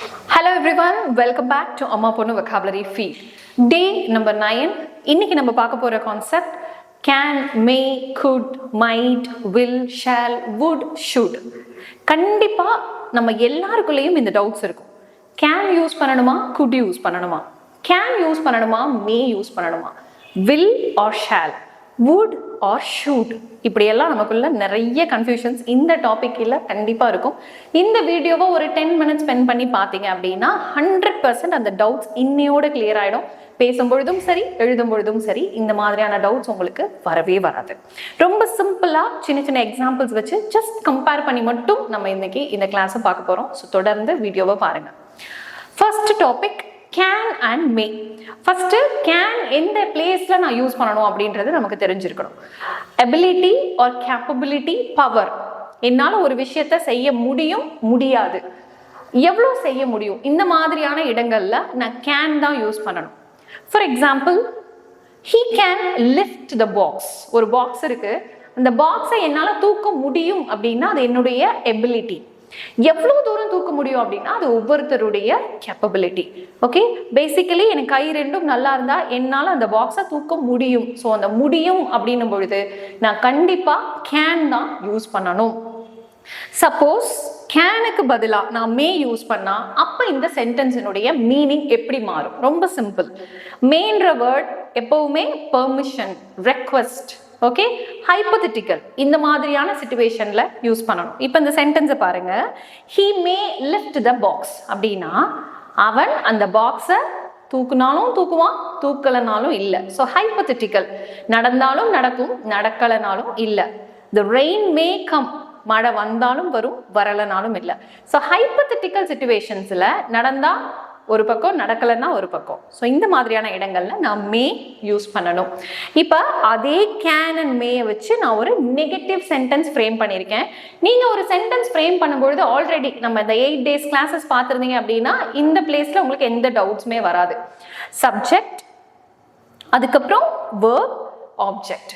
Hello everyone, welcome back to Amma Ponnu-VOCABULARY-FEED. Day number 9. இன்னைக்கு நம்ம பார்க்க போற concept can, may, could, might, will, shall, would, should. கண்டிப்பா நம்ம எல்லாருக்குள்ளேயும் இந்த டவுட்ஸ் இருக்கும். Can யூஸ் பண்ணணுமா, could யூஸ் பண்ணணுமா, can யூஸ் பண்ணணுமா, may யூஸ் பண்ணணுமா, will or shall, would or should, இப்படியெல்லாம் நமக்குள்ள நிறைய கன்ஃபியூஷன்ஸ் இந்த டாபிக்ல கண்டிப்பா இருக்கும். இந்த வீடியோவை ஒரு 10 minutes ஸ்பெண்ட் பண்ணி பார்த்தீங்க அப்படின்னா 100% அந்த டவுட்ஸ் இன்னையோட கிளியர் ஆயிடும். பேசும்பொழுதும் சரி, எழுதும் பொழுதும் சரி, இந்த மாதிரியான டவுட்ஸ் உங்களுக்கு வரவே வராது. ரொம்ப சிம்பிளா சின்ன சின்ன எக்ஸாம்பிள்ஸ் வச்சு ஜஸ்ட் கம்பேர் பண்ணி மட்டும் நம்ம இன்னைக்கு இந்த கிளாஸை பார்க்க போறோம். ஸோ தொடர்ந்து வீடியோவை பாருங்க. First topic can and may. First can எந்த பிளேஸ்ல நான் யூஸ் பண்ணணும் அப்படின்றது நமக்கு தெரிஞ்சிருக்கணும். ability or capability, power. என்னால ஒரு விஷயத்தை செய்ய முடியும், முடியாது, எவ்வளோ செய்ய முடியும், இந்த மாதிரியான இடங்கள்ல நான் can தான் யூஸ் பண்ணணும். For example, he can lift the box. ஒரு பாக்ஸ் இருக்கு, அந்த பாக்ஸை என்னால தூக்க முடியும் அப்படின்னா அது என்னுடைய எபிலிட்டி. எவ்வளவு தூரம் தூக்க முடியும் அப்படின்னா அது ஒவ்வொருத்தருடைய கேப்பபிலிட்டி. ஓகே, பேசிக்கலி எனக்கு கை ரெண்டும் நல்லா இருந்தா என்னால அந்த பாக்ஸை தூக்க முடியும். ஸோ அந்த முடியும் அப்படின்னும் பொழுது நான் கண்டிப்பா கேன் தான் யூஸ் பண்ணணும். சப்போஸ் கேனுக்கு பதிலா நான் மே யூஸ் பண்ணா அப்ப இந்த சென்டென்ஸினுடைய மீனிங் எப்படி மாறும்? ரொம்ப சிம்பிள். மேன்ற வேர்ட் எப்பவுமே பெர்மிஷன், ரெக்வெஸ்ட், ஓகே, ஹைப்போதெட்டிக்கல், இந்த மாதிரியான சிச்சுவேஷன்ல யூஸ் பண்ணணும். இப்போ இந்த சென்டென்ஸை பாருங்க, he may lift the box அப்படின்னா அவன் அந்த பாக்ஸை தூக்குனாலும் தூக்குவான், தூக்கலனாலும் இல்லை. ஸோ ஹைப்போதெட்டிக்கல், நடந்தாலும் நடக்கும், நடக்கலனாலும் இல்லை. the rain may come, மழை வந்தாலும் வரும், வரலனாலும் இல்லை. ஸோ ஹைப்போதெட்டிக்கல் சிச்சுவேஷன்ஸ்ல நடந்தா ஒரு பக்கம், நடக்கலைன்னா ஒரு பக்கம். ஸோ இந்த மாதிரியான இடங்கள்ல நான் மே யூஸ் பண்ணணும். இப்போ அதே கேன் அண்ட் மேயை வச்சு நான் ஒரு நெகட்டிவ் சென்டென்ஸ் ஃப்ரேம் பண்ணியிருக்கேன். நீங்க ஒரு சென்டென்ஸ் ஃப்ரேம் பண்ணும்பொழுது ஆல்ரெடி நம்ம இந்த 8 days கிளாஸஸ் பார்த்துருந்தீங்க அப்படின்னா இந்த பிளேஸ்ல உங்களுக்கு எந்த டவுட்ஸுமே வராது. சப்ஜெக்ட், அதுக்கப்புறம் verb, ஆப்ஜெக்ட்,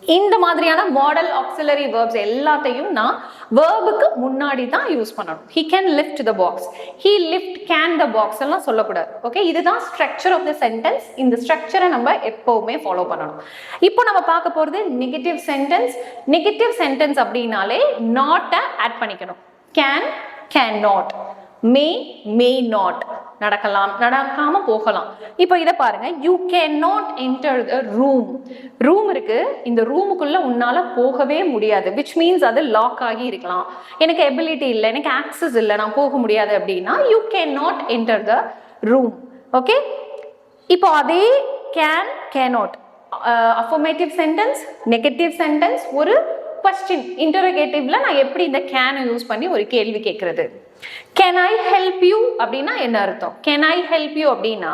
இந்த மாதிரியான மாடல் ஆக்சிலரி வேர்ப்ஸ் எல்லாத்தையும் நான் வேர்புக்கு முன்னாடி தான் யூஸ் பண்ணணும். he can lift the box, he lift can the box எல்லாம் சொல்லக்கூடாது. ஓகே, இதுதான் ஸ்ட்ரக்சர் ஆஃப் த சென்டென்ஸ். இந்த ஸ்ட்ரக்சரை நம்ம எப்பவுமே ஃபாலோ பண்ணணும். இப்போ நம்ம பார்க்க போறது நெகட்டிவ் சென்டென்ஸ். நெகட்டிவ் சென்டென்ஸ் அப்படின்னாலே நாட் ஆட் பண்ணிக்கணும். can, cannot, may, may not, நடக்கலாம், நடக்காம போகலாம். இப்போ இதை பாருங்க, you cannot enter the room. Room இருக்கு, இந்த ரூமுக்குள்ள உன்னால போகவே முடியாது, which means அது லாக் ஆகி இருக்கலாம். எனக்கு எபிலிட்டி இல்லை, எனக்கு ஆக்சஸ் இல்லை, நான் போக முடியாது அப்படின்னா you cannot enter the room. Okay, இப்போ அதே can, cannot, affirmative sentence, negative sentence, ஒரு கொஸ்டின் இன்டரோகேட்டிவ்ல நான் எப்படி இந்த கேனை யூஸ் பண்ணி ஒரு கேள்வி கேட்கறது? கேன் ஐ ஹெல்ப் யூ அப்படின்னா என்ன அர்த்தம்? கேன் ஐ ஹெல்ப் யூ அப்படின்னா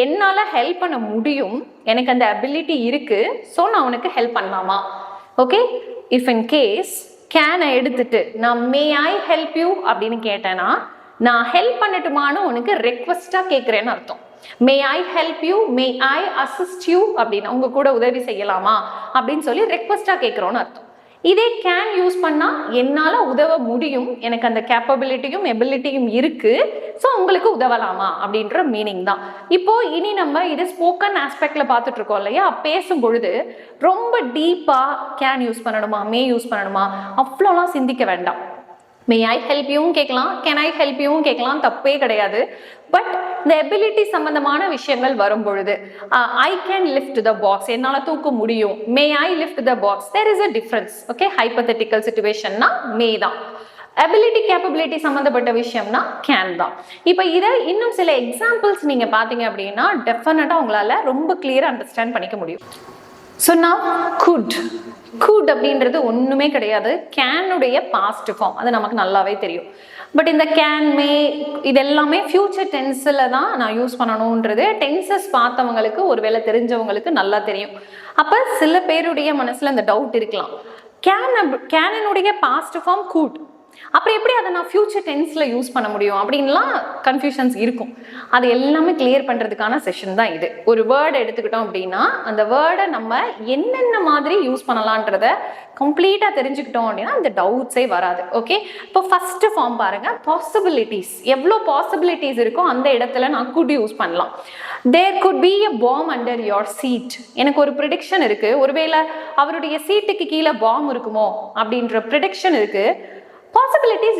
என்னால ஹெல்ப் பண்ண முடியும், எனக்கு அந்த அபிலிட்டி இருக்கு, ஸோ நான் உனக்கு ஹெல்ப் பண்ணலாமா? ஓகே, இஃப் இன் கேஸ் கேனை எடுத்துட்டு நான் மே ஐ ஹெல்ப் யூ அப்படின்னு கேட்டேன்னா நான் ஹெல்ப் பண்ணட்டுமான்னு உனக்கு ரெக்வஸ்டா கேட்கிறேன்னு அர்த்தம். May I help you, may I assist you அப்படின்னா உங்க கூட உதவி செய்யலாமா அப்படின்னு சொல்லி ரெக்வஸ்டா கேட்கிறோன்னு அர்த்தம். இதே கேன் யூஸ் பண்ணா என்னால உதவ முடியும், எனக்கு அந்த கேப்பபிலிட்டியும் எபிலிட்டியும் இருக்கு, ஸோ உங்களுக்கு உதவலாமா அப்படின்ற மீனிங் தான். இப்போ இனி நம்ம இது ஸ்போக்கன் ஆஸ்பெக்ட்ல பார்த்துட்டு இருக்கோம் இல்லையா, பேசும் பொழுது ரொம்ப டீப்பா கேன் யூஸ் பண்ணணுமா, மே யூஸ் பண்ணணுமா அவ்வளோலாம் சிந்திக்க வேண்டாம். மே ஐ ஹெல்ப் யூவும் கேட்கலாம், கேன் ஐ ஹெல்ப் யூவும் கேட்கலாம், தப்பே கிடையாது. பட் இந்த எபிலிட்டி சம்பந்தமான விஷயங்கள் வரும் பொழுது I can lift the box, என்னால தூக்க முடியும், may I lift the box, there is a difference. Okay, hypothetical சிச்சுவேஷன்னா மே தான், எபிலிட்டி கேப்பபிலிட்டி சம்பந்தப்பட்ட விஷயம்னா கேன் தான். இப்போ இதை இன்னும் சில எக்ஸாம்பிள்ஸ் நீங்க பாத்தீங்க அப்படின்னா டெஃபினட்டா உங்களால ரொம்ப கிளியரா அண்டர்ஸ்டாண்ட் பண்ணிக்க முடியும். ஸோ நான் could அப்படின்றது ஒன்றுமே கிடையாது, கேனுடைய பாஸ்ட் ஃபார்ம், அது நமக்கு நல்லாவே தெரியும். பட் இந்த கேன், மே இது எல்லாமே ஃபியூச்சர் டென்ஸில் தான் நான் யூஸ் பண்ணணுன்றது டென்சஸ் பார்த்தவங்களுக்கு ஒருவேளை தெரிஞ்சவங்களுக்கு நல்லா தெரியும். அப்போ சில பேருடைய மனசில் அந்த டவுட் இருக்கலாம், கேனுடைய பாஸ்ட் ஃபார்ம் could, அப்புறம் எப்படி அதை நான் ஃபியூச்சர் டென்ஸில் யூஸ் பண்ண முடியும் அப்படின்லாம் கன்ஃபியூஷன்ஸ் இருக்கும். அது எல்லாமே கிளியர் பண்ணுறதுக்கான செஷன் தான் இது. ஒரு வேர்டை எடுத்துக்கிட்டோம் அப்படின்னா அந்த வேர்டை நம்ம என்னென்ன மாதிரி யூஸ் பண்ணலான்றத கம்ப்ளீட்டாக தெரிஞ்சுக்கிட்டோம் அப்படின்னா அந்த டவுட்ஸே வராது. ஓகே, இப்போ ஃபஸ்ட்டு ஃபார்ம் பாருங்கள், பாசிபிலிட்டிஸ். எவ்வளோ பாசிபிலிட்டிஸ் இருக்கோ அந்த இடத்துல நான் குட் யூஸ் பண்ணலாம். There could be a bomb under your seat. எனக்கு ஒரு ப்ரிடிக்ஷன் இருக்குது, ஒருவேளை அவருடைய சீட்டுக்கு கீழே பாம் இருக்குமோ அப்படின்ற ப்ரிடிக்ஷன் இருக்குது, பாசிபிலிட்டிஸ்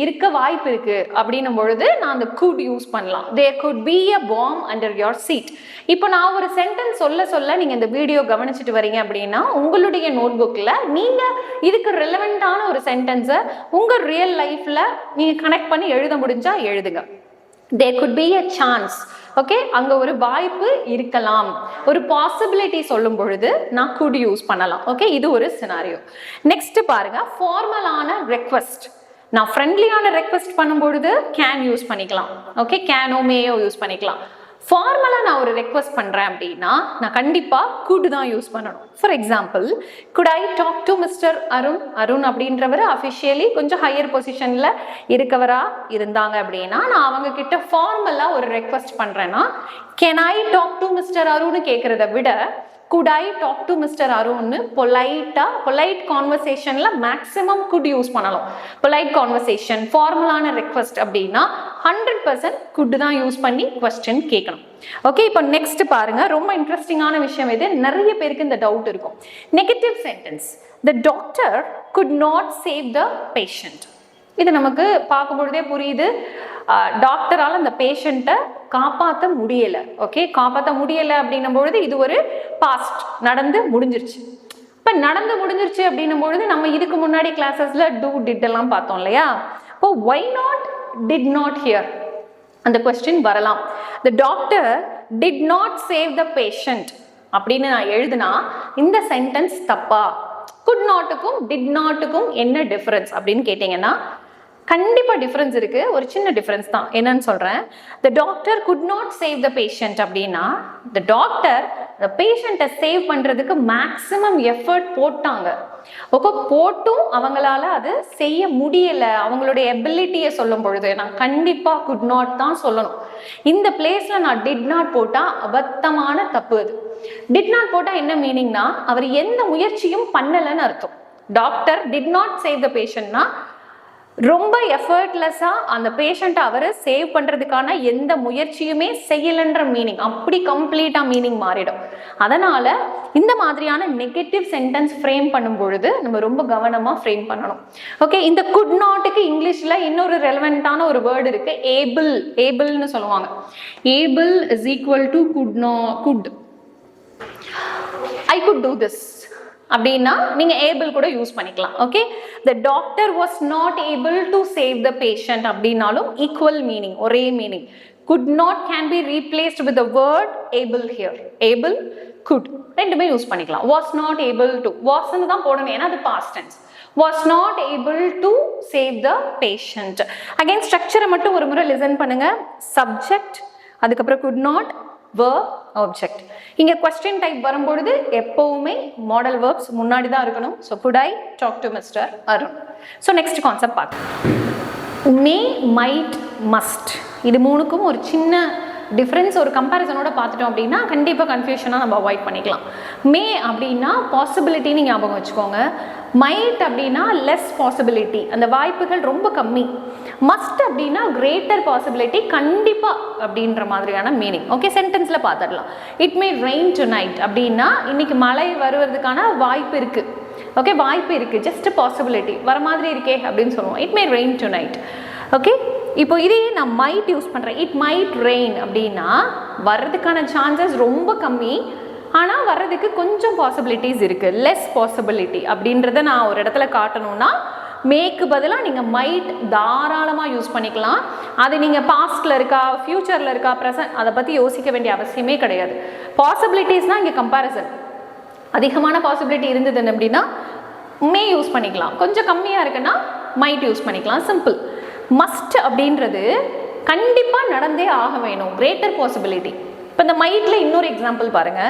இருக்க வாய்ப்பு இருக்கு அப்படின்னும் பொழுது நான் அந்த குட் யூஸ் பண்ணலாம். There could be a bomb under your seat. இப்போ நான் ஒரு சென்டென்ஸ் சொல்ல நீங்க இந்த வீடியோ கவனிச்சுட்டு வரீங்க அப்படின்னா உங்களுடைய நோட் புக்ல நீங்க இதுக்கு ரெலவெண்டான ஒரு சென்டென்ஸை உங்க ரியல் லைஃப்ல நீங்க கனெக்ட் பண்ணி எழுத முடிஞ்சா எழுதுங்க. there could be a chance. Okay, அங்க ஒரு வாய்ப்பு இருக்கலாம். ஒரு பாசிபிலிட்டி சொல்லும் பொழுது நான் could யூஸ் பண்ணலாம். ஓகே, இது ஒரு சினாரியோ. நெக்ஸ்ட் பாருங்க, ஃபார்மலான ரெக்வெஸ்ட். நான் ஃப்ரெண்ட்லியான ரெக்வெஸ்ட் பண்ணும் பொழுது கேன் யூஸ் பண்ணிக்கலாம். ஓகே, கேனோ மேயோ யூஸ் பண்ணிக்கலாம். ஃபார்மலாக நான் ஒரு ரெக்வெஸ்ட் பண்ணுறேன் அப்படின்னா நான் கண்டிப்பாக குட் தான் யூஸ் பண்ணணும். For example, could I talk to mister Arun. Arun அப்படின்றவர் அஃபிஷியலி கொஞ்சம் ஹையர் பொசிஷனில் இருக்கவராக இருந்தாங்க அப்படின்னா நான் அவங்க கிட்ட ஃபார்மலாக ஒரு ரெக்வெஸ்ட் பண்ணுறேன்னா can I talk to mister Arun கேட்குறத விட could I talk to Mr. Arun polite conversationல மேக்ஸிமம் could யூஸ் பண்ணலாம். polite conversation, ஃபார்மலான ரெக்வெஸ்ட் அப்படின்னா 100% could தான் யூஸ் பண்ணி கொஸ்டின் கேட்கணும். ஓகே, இப்போ நெக்ஸ்ட் பாருங்க, ரொம்ப இன்ட்ரெஸ்டிங்கான விஷயம் இது. நிறைய பேருக்கு இந்த டவுட் இருக்கும். Negative sentence, the doctor could not save the patient. இது நமக்கு பார்க்கும்பொழுதே புரியுது, டாக்டரால் அந்த பேஷண்ட்டை காப்பாற்ற முடியலை. ஓகே, காப்பாற்ற முடியலை அப்படின்னும் பொழுது இது ஒரு பாஸ்ட், நடந்து முடிஞ்சிருச்சு. இப்போ நடந்து முடிஞ்சிருச்சு அப்படின்னும் பொழுது நம்ம இதுக்கு முன்னாடி கிளாஸஸ்ல டூ டிட் எல்லாம் பார்த்தோம் இல்லையா? இப்போ why not did not hear அந்த கொஸ்டின் வரலாம். The doctor did not save the patient அப்படின்னு நான் எழுதுனா இந்த சென்டென்ஸ் தப்பா? குட் நாட்டுக்கும் டிட் நாட்டுக்கும் என்ன டிஃபரன்ஸ் அப்படின்னு கேட்டீங்கன்னா கண்டிப்பா டிஃபரன்ஸ் இருக்கு. ஒரு சின்ன டிஃபரன்ஸ் தான். என்னன்னு சொல்றேன். The doctor could not save the patient அப்படின்னா த டாக்டர் த பேஷண்ட்டை சேவ் பண்றதுக்கு மேக்ஸிமம் எஃபர்ட் போட்டாங்க. ஓகே, போட்டும் அவங்களால அது செய்ய முடியல. அவங்களுடைய எபிலிட்டியை சொல்லும் பொழுது நான் கண்டிப்பா குட் நாட் தான் சொல்லணும். இந்த பிளேஸ்ல நான் டிட் நாட் போட்டா அபத்தமான தப்பு. அது டிட் நாட் போட்டா என்ன மீனிங்னா அவர் எந்த முயற்சியும் பண்ணலன்னு அர்த்தம். Doctor did not save the பேஷண்ட்னா ரொம்ப எஃபர்ட்லெஸ்ஸா அந்த பேஷண்ட்டை அவர் சேவ் பண்றதுக்கான எந்த முயற்சியுமே செய்யலன்ற மீனிங், அப்படி கம்ப்ளீட்டா மீனிங் மாறிடும். அதனால இந்த மாதிரியான நெகட்டிவ் சென்டென்ஸ் ஃப்ரேம் பண்ணும் பொழுது நம்ம ரொம்ப கவனமா ஃப்ரேம் பண்ணணும். ஓகே, இந்த குட் நாட்டுக்கு இங்கிலீஷ்ல இன்னொரு ரெலவெண்டான ஒரு வேர்டு இருக்கு, ஏபிள். ஏபிள்னு சொல்லுவாங்க. Able is equal to good. I could do this அப்படின்னா நீங்க ஏபிள் கூட யூஸ் பண்ணிக்கலாம். Okay, the doctor was not able to save the patient அப்படின்னாலும் ஈக்குவல் மீனிங், ஒரே meaning. could not can be replaced with the word able here. able, could ரெண்டுமே use பண்ணிக்கலாம். was not able to, was ன்னு தான் போடணும் ஏன்னா அது past tense. was not able to save the patient. again ஸ்ட்ரக்சரை மட்டும் ஒரு முறை லிசன் பண்ணுங்க. subject, அதுக்கப்புறம் could not, verb, object. இங்க question type வரும்பொழுது எப்பவுமே modal verbs முன்னாடி தான் இருக்கணும். so could I talk to Mr. Arun. so next concept பார்க்கலாம். may, might, must. இது மூணுக்கும் ஒரு சின்ன டிஃப்ரென்ஸ் ஒரு கம்பேரிசனோட பார்த்துட்டோம் அப்படின்னா கண்டிப்பாக கன்ஃபியூஷனாக நம்ம அவாய்ட் பண்ணிக்கலாம். மே அப்படின்னா பாசிபிலிட்டின்னு ஞாபகம் வச்சுக்கோங்க. மைட் அப்படின்னா லெஸ் பாசிபிலிட்டி, அந்த வாய்ப்புகள் ரொம்ப கம்மி. மஸ்ட் அப்படின்னா கிரேட்டர் பாசிபிலிட்டி, கண்டிப்பாக அப்படின்ற மாதிரியான மீனிங். ஓகே, சென்டென்ஸில் பார்த்துடலாம். It may rain to night அப்படின்னா இன்னைக்கு மழை வருவதற்கான வாய்ப்பு இருக்குது. ஓகே, வாய்ப்பு இருக்குது, ஜஸ்ட் பாசிபிலிட்டி வர மாதிரி இருக்கே அப்படின்னு சொல்லுவோம். It may rain to night. Okay, இப்போ இதையே நான் மைட் யூஸ் பண்ணுறேன். இட் மைட் ரெயின் அப்படின்னா வர்றதுக்கான சான்சஸ் ரொம்ப கம்மி, ஆனால் வர்றதுக்கு கொஞ்சம் பாசிபிலிட்டிஸ் இருக்குது, லெஸ் பாசிபிலிட்டி அப்படின்றத நான் ஒரு இடத்துல காட்டணும்னா மேக்கு பதிலாக நீங்கள் மைட் தாராளமாக யூஸ் பண்ணிக்கலாம். அது நீங்கள் பாஸ்டில் இருக்கா, ஃப்யூச்சரில் இருக்கா, ப்ரெசன்ட், அதை பற்றி யோசிக்க வேண்டிய அவசியமே கிடையாது. பாசிபிலிட்டிஸ்னால் இங்கே கம்பேரிசன். அதிகமான பாசிபிலிட்டி இருந்தது அப்படின்னா மே யூஸ் பண்ணிக்கலாம், கொஞ்சம் கம்மியாக இருக்குன்னா மைட் யூஸ் பண்ணிக்கலாம், சிம்பிள். மஸ்ட் அப்படின்றது கண்டிப்பாக நடந்தே ஆக வேணும், கிரேட்டர் பாசிபிலிட்டி. இப்போ இந்த மைட்ல இன்னொரு எக்ஸாம்பிள் பாருங்க.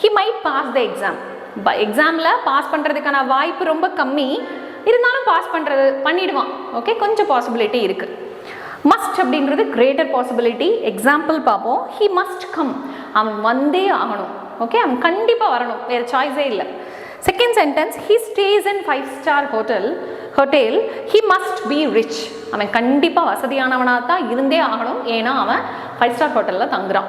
He might pass the exam. எக்ஸாமில் பாஸ் பண்ணுறதுக்கான வாய்ப்பு ரொம்ப கம்மி, இருந்தாலும் பாஸ் பண்ணிடுவான். ஓகே, கொஞ்சம் பாசிபிலிட்டி இருக்குது. மஸ்ட் அப்படின்றது கிரேட்டர் பாசிபிலிட்டி. எக்ஸாம்பிள் பார்ப்போம். ஹி மஸ்ட் கம், அவன் வந்தே ஆகணும். ஓகே, அவன் கண்டிப்பாக வரணும், வேறு சாய்ஸே இல்லை. Second sentence, he stay in 5-star hotel, he must be rich, அவன் கண்டிப்பாக வசதியானவனாக தான் இருந்தே ஆகணும், ஏன்னா அவன் 5-star ஹோட்டலில் தங்குறான்.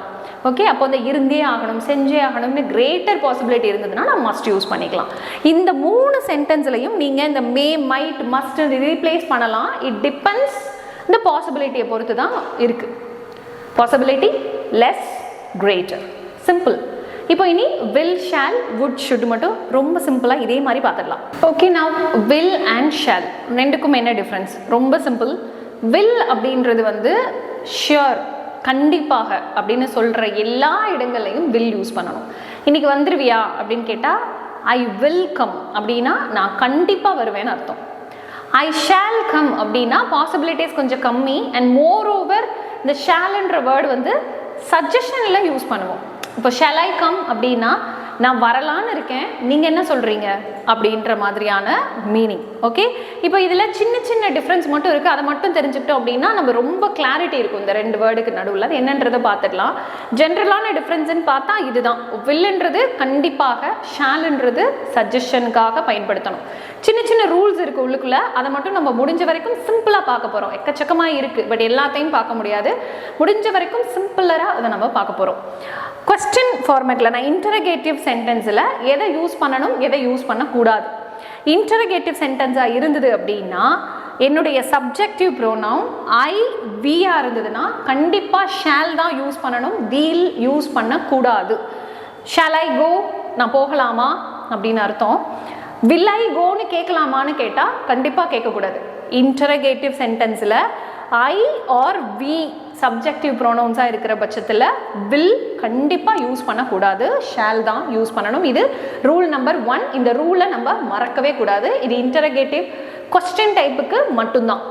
ஓகே, அப்போ இந்த இருந்தே ஆகணும், செஞ்சே ஆகணும்னு கிரேட்டர் பாசிபிலிட்டி இருந்ததுன்னா நம்ம மஸ்ட் யூஸ் பண்ணிக்கலாம். இந்த 3 சென்டென்ஸ்லையும் நீங்கள் இந்த மே, மைட், மஸ்ட் ரீப்ளேஸ் பண்ணலாம். இட் டிபெண்ட்ஸ் இந்த பாசிபிலிட்டியை பொறுத்து தான் இருக்குது. Possibility less, greater, simple. இப்போ இனி வில், ஷால், வுட், ஷுட் மட்டும் ரொம்ப சிம்பிளாக இதே மாதிரி பார்த்துடலாம். ஓகே, நான் வில் அண்ட் ஷால் ரெண்டுக்கும் என்ன டிஃப்ரென்ஸ்? ரொம்ப சிம்பிள். வில் அப்படின்றது வந்து ஷியோர், கண்டிப்பாக அப்படின்னு சொல்கிற எல்லா இடங்கள்லையும் வில் யூஸ் பண்ணணும். இன்றைக்கி வந்துருவியா அப்படின்னு கேட்டால் ஐ வில் கம் அப்படின்னா நான் கண்டிப்பாக வருவேன்னு அர்த்தம். ஐ ஷால் கம் அப்படின்னா பாசிபிலிட்டிஸ் கொஞ்சம் கம்மி. அண்ட் மோர் ஓவர் இந்த ஷால்ன்ற வேர்டு வந்து சஜஷனில் யூஸ் பண்ணுவோம். இப்போ ஷால் ஐ கம் அப்படின்னா நான் வரலான்னு இருக்கேன், நீங்கள் என்ன சொல்கிறீங்க அப்படின்ற மாதிரியான மீனிங். ஓகே, இப்போ இதில் சின்ன சின்ன டிஃப்ரென்ஸ் மட்டும் இருக்குது. அதை மட்டும் தெரிஞ்சுக்கிட்டோம் அப்படின்னா நம்ம ரொம்ப கிளாரிட்டி இருக்கும் இந்த 2 வேர்டுக்கு நடுவில். அது என்னன்றதை பார்த்துடலாம். ஜென்ரலான டிஃப்ரென்ஸ்ன்னு பார்த்தா இதுதான். வில்லுன்றது கண்டிப்பாக, ஷாலுன்றது சஜஷனுக்காக பயன்படுத்தணும். சின்ன சின்ன ரூல்ஸ் இருக்குது உள்ளுக்குள்ளே, அதை மட்டும் நம்ம முடிஞ்ச வரைக்கும் சிம்பிளாக பார்க்க போகிறோம். எக்கச்சக்கமாக இருக்குது, பட் எல்லாத்தையும் பார்க்க முடியாது. முடிஞ்ச வரைக்கும் சிம்பிளராக அதை நம்ம பார்க்க போகிறோம். கொஸ்டின் ஃபார்மேட்டில் நான் இன்டரகேட்டிவ் சென்டென்ஸில் எதை யூஸ் பண்ணணும், எதை யூஸ் பண்ணக்கூடாது. இன்டரகேட்டிவ் சென்டென்ஸாக இருந்தது அப்படின்னா என்னுடைய சப்ஜெக்டிவ் ப்ரோனவுன் ஐ, வியாக இருந்ததுன்னா கண்டிப்பாக ஷால் தான் யூஸ் பண்ணணும், வில் யூஸ் பண்ணக்கூடாது. ஷால் ஐ கோ, நான் போகலாமா அப்படின்னு அர்த்தம். வில் ஐ கோன்னு கேட்கலாமான்னு கேட்டால் கண்டிப்பாக கேட்கக்கூடாது. இன்டரகேட்டிவ் சென்டென்ஸில் ஐ ஆர் வி சப்ஜெக்டிவ் ப்ரோனவுன்ஸாக இருக்கிற பட்சத்தில் வில் கண்டிப்பாக யூஸ் பண்ணக்கூடாது, ஷால் தான் யூஸ் பண்ணணும். இது ரூல் நம்பர் 1. இந்த ரூலை நம்ம மறக்கவே கூடாது. இது இன்டரகேட்டிவ் கொஸ்டின் டைப்புக்கு மட்டும்தான்.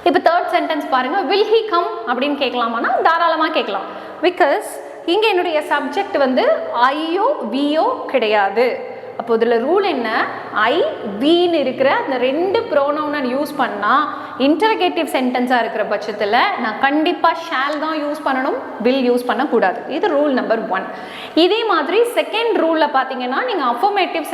இப்போ தேர்ட் சென்டென்ஸ் பாருங்கள். வில் ஹி கம் அப்படின்னு கேட்கலாமான்னா தாராளமாக கேட்கலாம். பிகாஸ் இங்கே என்னுடைய சப்ஜெக்ட் வந்து ஐயோ வியோ கிடையாது. அப்போ இதில் ரூல் என்ன? ஐ, வின்னு இருக்கிற அந்த 2 ப்ரோனவுனை யூஸ் பண்ணால் இன்டரகேட்டிவ் சென்டென்ஸாக இருக்கிற பட்சத்தில் நான் கண்டிப்பாக ஷால் தான் யூஸ் பண்ணணும், வில் யூஸ் பண்ணக்கூடாது. இது ரூல் நம்பர் 1. இதே மாதிரி செகண்ட் ரூலில் பார்த்தீங்கன்னா நீங்கள் அஃபர்மேட்டிவ்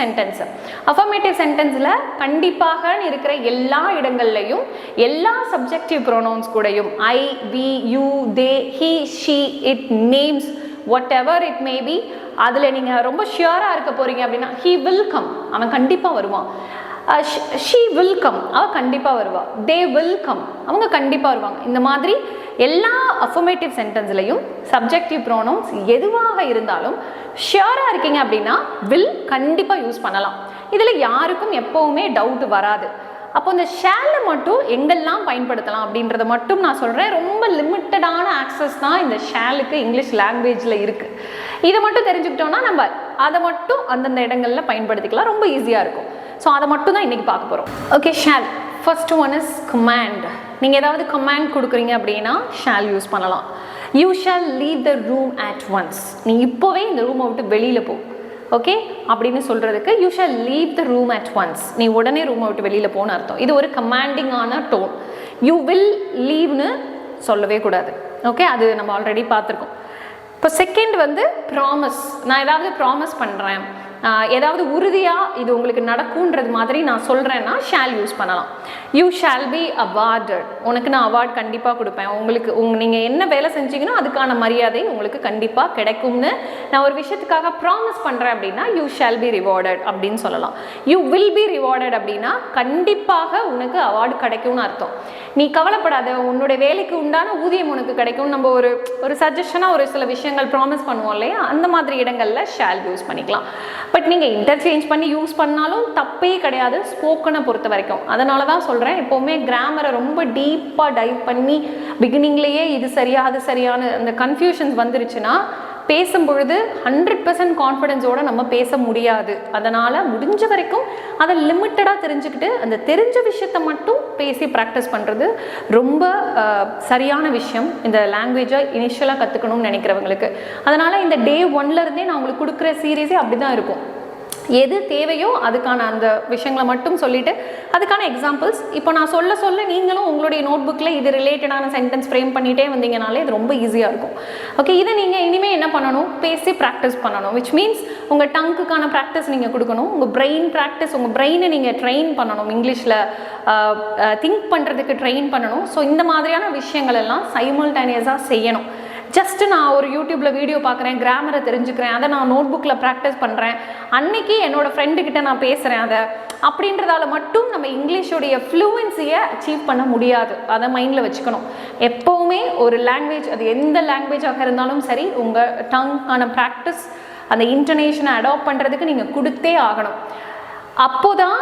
சென்டென்ஸில் கண்டிப்பாக இருக்கிற எல்லா இடங்கள்லையும் எல்லா சப்ஜெக்டிவ் ப்ரோனவுன்ஸ் கூடயும் I, we, you, they, he, she, it, names, whatever it may be, அதில் நீங்கள் ரொம்ப ஷியராக இருக்க போகிறீங்க அப்படின்னா he will come, அவன் கண்டிப்பாக வருவான். she will come, அவள் கண்டிப்பாக வருவாள். they will come, அவங்க கண்டிப்பாக வருவாங்க. இந்த மாதிரி எல்லா அஃபர்மேட்டிவ் சென்டென்ஸ்லையும் சப்ஜெக்டிவ் ப்ரோனவுன்ஸ் எதுவாக இருந்தாலும் ஷியராக இருக்கீங்க அப்படின்னா will கண்டிப்பாக யூஸ் பண்ணலாம். இதில் யாருக்கும் எப்போவுமே டவுட் வராது. அப்போ இந்த ஷாலை மட்டும் எங்கெல்லாம் பயன்படுத்தலாம் அப்படின்றத மட்டும் நான் சொல்கிறேன். ரொம்ப லிமிட்டடான ஆக்சஸ் தான் இந்த ஷாலுக்கு இங்கிலீஷ் லாங்குவேஜில் இருக்குது. இதை மட்டும் தெரிஞ்சுக்கிட்டோன்னா நம்ம அதை மட்டும் அந்தந்த இடங்களில் பயன்படுத்திக்கலாம், ரொம்ப ஈஸியாக இருக்கும். ஸோ அதை மட்டும் தான் இன்றைக்கி பார்க்க போகிறோம். Okay, shall. First one is command. நீங்கள் ஏதாவது கமாண்ட் கொடுக்குறீங்க அப்படின்னா ஷால் யூஸ் பண்ணலாம். You shall leave the room at once, நீ இப்போவே இந்த ரூமை விட்டு வெளியில் போ. ஓகே, அப்படின்னு சொல்கிறதுக்கு you shall leave the room at once, நீ உடனே ரூமை விட்டு வெளியில் போன அர்த்தம். இது ஒரு கமாண்டிங்கான டோன். யூ வில் லீவ்னு சொல்லவே கூடாது. ஓகே, அது நம்ம ஆல்ரெடி பார்த்துருக்கோம். இப்போ செகண்ட் வந்து ப்ராமிஸ். நான் ஏதாவது ப்ராமிஸ் பண்ணுறேன், ஏதாவது உறுதியாக இது உங்களுக்கு நடக்கும்ன்றது மாதிரி நான் சொல்கிறேன்னா ஷால் யூஸ் பண்ணலாம். யூ ஷால் பி அவார்டட், உனக்கு நான் அவார்ட் கண்டிப்பாக கொடுப்பேன், உங்களுக்கு நீங்கள் என்ன வேலை செஞ்சீங்கன்னா அதுக்கான மரியாதை உங்களுக்கு கண்டிப்பாக கிடைக்கும்னு நான் ஒரு விஷயத்துக்காக ப்ராமிஸ் பண்ணுறேன் அப்படின்னா யூ ஷால் பி ரிவார்டட் அப்படின்னு சொல்லலாம். யூ வில் பி ரிவார்டட் அப்படின்னா கண்டிப்பாக உனக்கு அவார்டு கிடைக்கும்னு அர்த்தம். நீ கவலைப்படாத, உன்னுடைய வேலைக்கு உண்டான ஊதியம் உனக்கு கிடைக்கும். நம்ம ஒரு சஜஷனாக ஒரு சில விஷயங்கள் ப்ராமிஸ் பண்ணுவோம் இல்லையா, அந்த மாதிரி இடங்களில் ஷால் யூஸ் பண்ணிக்கலாம். பட் நீங்கள் இன்டர்சேஞ்ச் பண்ணி யூஸ் பண்ணாலும் தப்பே கிடையாது ஸ்போக்கனை பொறுத்த வரைக்கும். அதனால தான் சொல்கிறேன், எப்போவுமே கிராமரை ரொம்ப டீப்பாக டைவ் பண்ணி பிகினிங்லேயே இது சரியா அது சரியான அந்த கன்ஃபியூஷன்ஸ் வந்துருச்சுன்னா பேசும்பொழுது 100% கான்ஃபிடென்ஸோடு நம்ம பேச முடியாது. அதனால் முடிஞ்ச வரைக்கும் அதை லிமிட்டடாக தெரிஞ்சுக்கிட்டு அந்த தெரிஞ்ச விஷயத்தை மட்டும் பேசி ப்ராக்டிஸ் பண்ணுறது ரொம்ப சரியான விஷயம் இந்த லாங்குவேஜை இனிஷியலாக கற்றுக்கணும்னு நினைக்கிறவங்களுக்கு. அதனால் இந்த டே 1லேருந்தே நான் உங்களுக்கு கொடுக்குற சீரீஸே அப்படி தான் இருக்கும். எது தேவையோ அதுக்கான அந்த விஷயங்களை மட்டும் சொல்லிட்டு அதுக்கான எக்ஸாம்பிள்ஸ் இப்போ நான் சொல்ல நீங்களும் உங்களுடைய நோட்புக்கில் இது ரிலேட்டடான சென்டென்ஸ் ஃப்ரேம் பண்ணிகிட்டே வந்தீங்கனாலே இது ரொம்ப ஈஸியாக இருக்கும். ஓகே, இதை நீங்கள் இனிமேல் என்ன பண்ணணும், பேசி ப்ராக்டிஸ் பண்ணணும். விச் மீன்ஸ் உங்கள் டங்குக்கான ப்ராக்டிஸ் நீங்கள் கொடுக்கணும், உங்கள் பிரெயின் ப்ராக்டிஸ், உங்கள் பிரெயினை நீங்கள் ட்ரெயின் பண்ணணும், இங்கிலீஷில் திங்க் பண்ணுறதுக்கு ட்ரெயின் பண்ணணும். ஸோ இந்த மாதிரியான விஷயங்கள் எல்லாம் சைமல்டேனியஸாக செய்யணும். ஜஸ்ட்டு நான் ஒரு யூடியூப்பில் வீடியோ பார்க்குறேன், கிராமரை தெரிஞ்சுக்கிறேன், அதை நான் நோட்புக்கில் ப்ராக்டிஸ் பண்ணுறேன், அன்னைக்கு என்னோடய ஃப்ரெண்டுக்கிட்ட நான் பேசுகிறேன் அதை அப்படின்றதால மட்டும் நம்ம இங்கிலீஷோடைய ஃப்ளூவன்சியை அச்சீவ் பண்ண முடியாது. அதை மைண்டில் வச்சுக்கணும். எப்போவுமே ஒரு லாங்குவேஜ், அது எந்த லாங்குவேஜாக இருந்தாலும் சரி, உங்கள் டங்கான ப்ராக்டிஸ், அந்த இன்டர்னேஷனை அடாப்ட் பண்ணுறதுக்கு நீங்கள் கொடுத்தே ஆகணும். அப்போதான்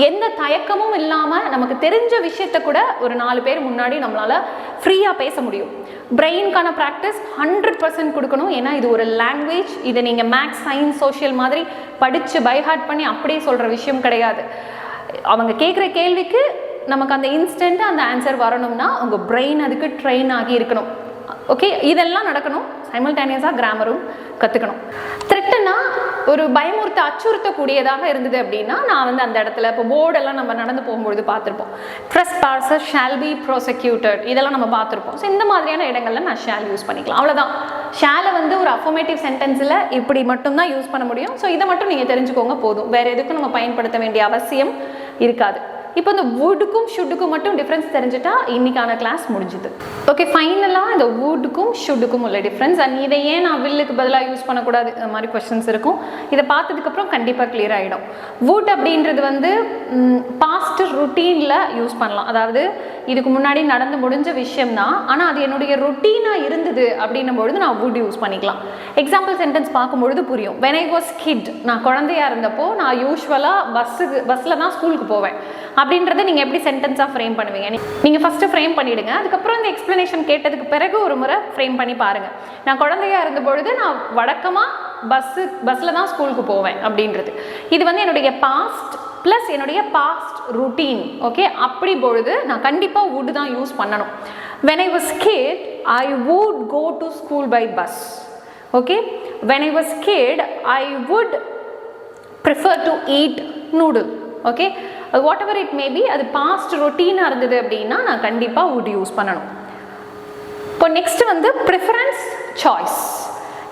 எந்த தயக்கமும் இல்லாமல் நமக்கு தெரிஞ்ச விஷயத்த கூட ஒரு 4 பேர் முன்னாடி நம்மளால் ஃப்ரீயாக பேச முடியும். பிரெயின்கான ப்ராக்டிஸ் 100% கொடுக்கணும். ஏன்னா இது ஒரு லாங்குவேஜ். இதை நீங்கள் மேக்ஸ், சயின்ஸ், சோஷியல் மாதிரி படித்து பைஹார்ட் பண்ணி அப்படியே சொல்கிற விஷயம் கிடையாது. அவங்க கேட்குற கேள்விக்கு நமக்கு அந்த இன்ஸ்டன்ட் அந்த ஆன்சர் வரணும்னா உங்கள் பிரெயின் அதுக்கு ட்ரெயின் ஆகி இருக்கணும். ஓகே, இதெல்லாம் நடக்கணும். சைமல்டேனியஸாக கிராமரும் கற்றுக்கணும். த்ரெட்டுன்னா ஒரு பயமுறுத்த, அச்சுறுத்தக்கூடியதாக இருந்தது அப்படின்னா நான் அந்த இடத்துல இப்போ போர்டெல்லாம் நம்ம நடந்து போகும்பொழுது பார்த்துருப்போம். ட்ரெஸ்பாசர் ஷால் பி ப்ரோசிக்யூட்டட், இதெல்லாம் நம்ம பார்த்துருப்போம். ஸோ இந்த மாதிரியான இடங்கள்ல நான் ஷால் யூஸ் பண்ணிக்கலாம். அவ்வளோதான். ஷாலை ஒரு அஃபர்மேட்டிவ் சென்டென்ஸில் இப்படி மட்டும்தான் யூஸ் பண்ண முடியும். ஸோ இதை மட்டும் நீங்கள் தெரிஞ்சுக்கோங்க போதும். வேறு எதுக்கும் நம்ம பயன்படுத்த வேண்டிய அவசியம் இருக்காது. இப்போ இந்த வுட்டுக்கும் ஷுட்டுக்கும் மட்டும் டிஃப்ரென்ஸ் தெரிஞ்சுட்டா இன்னைக்கான கிளாஸ் முடிஞ்சுது. ஓகே, ஃபைனலாக இந்த வுட்டுக்கும் ஷுட்டுக்கும் உள்ள டிஃப்ரென்ஸ், அண்ட் இதை ஏன் நான் வில்லுக்கு பதிலாக யூஸ் பண்ணக்கூடாது, இந்த மாதிரி கொஸ்டின்ஸ் இருக்கும். இதை பார்த்ததுக்கப்புறம் கண்டிப்பாக கிளியர் ஆகிடும். வுட் அப்படின்றது பாஸ்ட் ருட்டீனில் யூஸ் பண்ணலாம். அதாவது இதுக்கு முன்னாடி நடந்து முடிஞ்ச விஷயம் தான், ஆனால் அது என்னுடைய ருட்டீனாக இருந்தது அப்படின்னும் பொழுது நான் வுட் யூஸ் பண்ணிக்கலாம். எக்ஸாம்பிள் சென்டென்ஸ் பார்க்கும்பொழுது புரியும். when I was kid, நான் குழந்தையா இருந்தப்போ நான் யூஸ்வலாக பஸ்ஸில் தான் ஸ்கூலுக்கு போவேன் அப்படின்றத நீங்கள் எப்படி சென்டென்ஸாக ஃப்ரேம் பண்ணுவீங்க? நீங்கள் ஃபஸ்ட்டு ஃப்ரேம் பண்ணிவிடுங்க. அதுக்கப்புறம் இந்த எக்ஸ்ப்ளனேஷன் கேட்டதுக்கு பிறகு ஒரு முறை ஃப்ரேம் பண்ணி பாருங்கள். நான் குழந்தையா இருந்த பொழுது நான் வழக்கமாக பஸ்ஸில் தான் ஸ்கூலுக்கு போவேன் அப்படின்றது. இது என்னுடைய பாஸ்ட் ப்ளஸ் என்னுடைய பாஸ்ட் ருட்டீன். ஓகே, அப்படி பொழுது நான் கண்டிப்பாக வுட் தான் யூஸ் பண்ணணும். when I was kid, I would go to school by bus. Okay, when I was kid, I would prefer to eat noodle. Okay, what ever it maybe, அது past ரொட்டீனாக இருந்தது அப்படின்னா நான் கண்டிப்பாக வுட் யூஸ் பண்ணணும். இப்போ next preference, choice.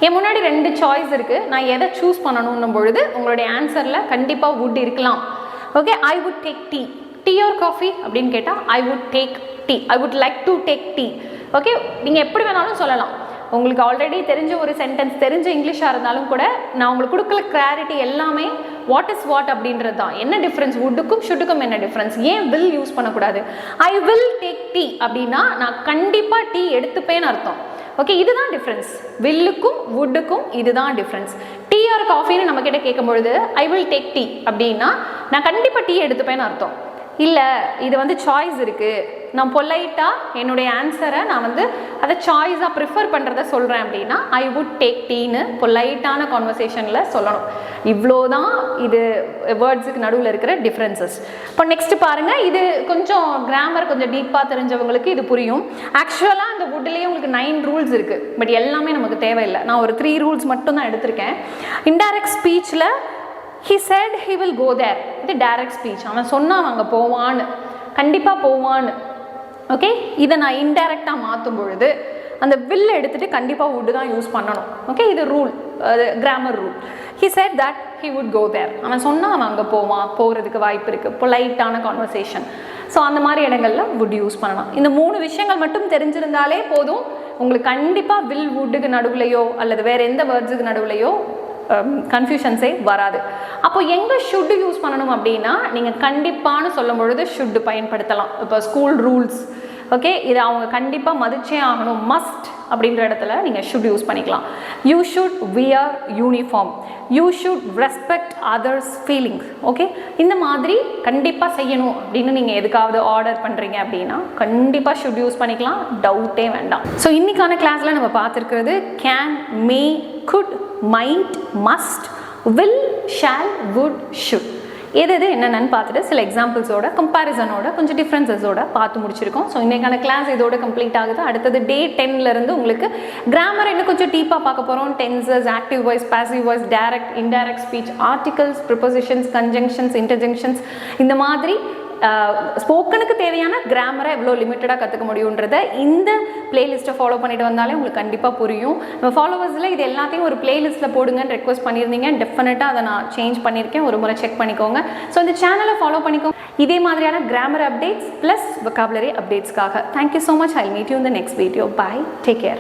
என் முன்னாடி 2 choice இருக்குது. நான் எதை சூஸ் பண்ணணும்னும் பொழுது உங்களுடைய ஆன்சரில் கண்டிப்பாக வுட் இருக்கலாம். Okay, I would take tea. Tea R coffee அப்படின்னு கேட்டால் I would take tea. I would like to take tea. Okay, நீங்கள் எப்படி வேணாலும் சொல்லலாம். உங்களுக்கு ஆல்ரெடி தெரிஞ்ச ஒரு சென்டென்ஸ், தெரிஞ்ச இங்கிலீஷாக இருந்தாலும் கூட நான் உங்களுக்கு கொடுக்கல கிளாரிட்டி எல்லாமே வாட் இஸ் வாட் அப்படின்றது தான். என்ன டிஃப்ரென்ஸ், வுட்டுக்கும் ஷுட்டுக்கும் என்ன டிஃப்ரென்ஸ், ஏன் வில் யூஸ் பண்ணக்கூடாது? ஐ வில் டேக் டீ அப்படின்னா நான் கண்டிப்பாக டீ எடுத்துப்பேன்னு அர்த்தம். ஓகே, இதுதான் டிஃப்ரென்ஸ். வில்லுக்கும் வுட்டுக்கும் இதுதான் டிஃப்ரென்ஸ். டீ ஆர் காஃபின்னு நம்ம கிட்ட கேட்கும்பொழுது ஐ வில் டேக் டீ அப்படின்னா நான் கண்டிப்பாக டீ எடுத்துப்பேன்னு அர்த்தம். இல்லை, இது சாய்ஸ் இருக்குது, நான் பொலைட்டாக என்னுடைய ஆன்சரை நான் அதை சாய்ஸாக ப்ரிஃபர் பண்ணுறத சொல்கிறேன் அப்படின்னா ஐ வுட் டேக் டீன்னு பொலைட்டான கான்வர்சேஷனில் சொல்லணும். இவ்வளோதான் இது வேர்ட்ஸுக்கு நடுவில் இருக்கிற டிஃப்ரென்சஸ். இப்போ நெக்ஸ்ட் பாருங்கள், இது கொஞ்சம் கிராமர் கொஞ்சம் டீப்பாக தெரிஞ்சவங்களுக்கு இது புரியும். ஆக்சுவலாக அந்த வுட்லேயே உங்களுக்கு 9 ரூல்ஸ் இருக்குது. பட் எல்லாமே நமக்கு தேவையில்லை. நான் ஒரு 3 ரூல்ஸ் மட்டும் தான் எடுத்திருக்கேன். இன்டைரக்ட் ஸ்பீச்சில் he said he will go there, இது டைரக்ட் ஸ்பீச். அவன் சொன்னான் அங்கே போவான்னு, கண்டிப்பாக போவான்னு. ஓகே, இதை நான் இன்டைரக்டாக மாற்றும் பொழுது அந்த வில் எடுத்துகிட்டு கண்டிப்பாக வுட் தான் யூஸ் பண்ணணும். ஓகே, இது rule, grammar rule. he said that he would go there. அவன் சொன்னால் அவன் அங்கே போவான், போகிறதுக்கு வாய்ப்பு இருக்குது, பொலைட்டான கான்வர்சேஷன். ஸோ அந்த மாதிரி இடங்களில் வுட் யூஸ் பண்ணலாம். இந்த 3 விஷயங்கள் மட்டும் தெரிஞ்சிருந்தாலே போதும். உங்களுக்கு கண்டிப்பாக வில் வுட்டுக்கு நடுவுலையோ அல்லது வேறு எந்த வேர்ட்ஸுக்கு நடுவுலையோ கன்ஃபியூஷன்ஸே வராது. அப்போ எங்கே ஷுட்டு யூஸ் பண்ணணும் அப்படின்னா நீங்கள் கண்டிப்பான்னு சொல்லும் பொழுது ஷுட்டு பயன்படுத்தலாம். இப்போ ஸ்கூல் ரூல்ஸ், ஓகே, இதை அவங்க கண்டிப்பாக மதிச்சே ஆகணும், மஸ்ட் அப்படின்ற இடத்துல நீங்கள் ஷுட் யூஸ் பண்ணிக்கலாம். You should wear uniform, you should respect others feelings. Okay, இந்த மாதிரி கண்டிப்பாக செய்யணும் அப்படின்னு நீங்கள் எதுக்காவது ஆர்டர் பண்ணுறீங்க அப்படின்னா கண்டிப்பாக ஷுட் யூஸ் பண்ணிக்கலாம், டவுட்டே வேண்டாம். ஸோ இன்னைக்கான கிளாஸில் நம்ம பார்த்துருக்கிறது can, may, could, might, must, will, shall, would, should. எது என்னென்னு பார்த்துட்டு சில எக்ஸாம்பிள்ஸோட கம்பேரிசனோட கொஞ்சம் டிஃப்ரென்சஸோட பார்த்து முடிச்சிருக்கோம். ஸோ இன்றைக்கான கிளாஸ் இதோட கம்ப்ளீட் ஆகுது. அடுத்தது டே 10லேருந்து உங்களுக்கு கிராமர் இன்னும் கொஞ்சம் டீப்பாக பார்க்க போகிறோம். Tenses, active voice, passive voice, direct, indirect speech, articles, prepositions, conjunctions, interjections, இந்த மாதிரி ஸ்போக்கனுக்கு தேவையான கிராமரை எவ்வளோ லிமிட்டடாக கற்றுக்க முடியுன்றத இந்த பிளேலிஸ்ட்டை ஃபாலோ பண்ணிட்டு வந்தாலே உங்களுக்கு கண்டிப்பாக புரியும். நம்ம ஃபாலோவர்ஸில் இது எல்லாத்தையும் ஒரு பிளேலிஸ்ட்டில் போடுங்கன்னு ரெக்வஸ்ட் பண்ணியிருந்தீங்க. டெஃபினட்டாக அதை நான் சேஞ்ச் பண்ணியிருக்கேன். ஒரு முறை செக் பண்ணிக்கோங்க. ஸோ இந்த சேனலை ஃபாலோ பண்ணிக்கோங்க இதே மாதிரியான கிராமர் அப்டேட்ஸ் ப்ளஸ் vocabulary அப்டேட்ஸ்க்காக. Thank you so much. I will meet you in the next video. Bye. Take care.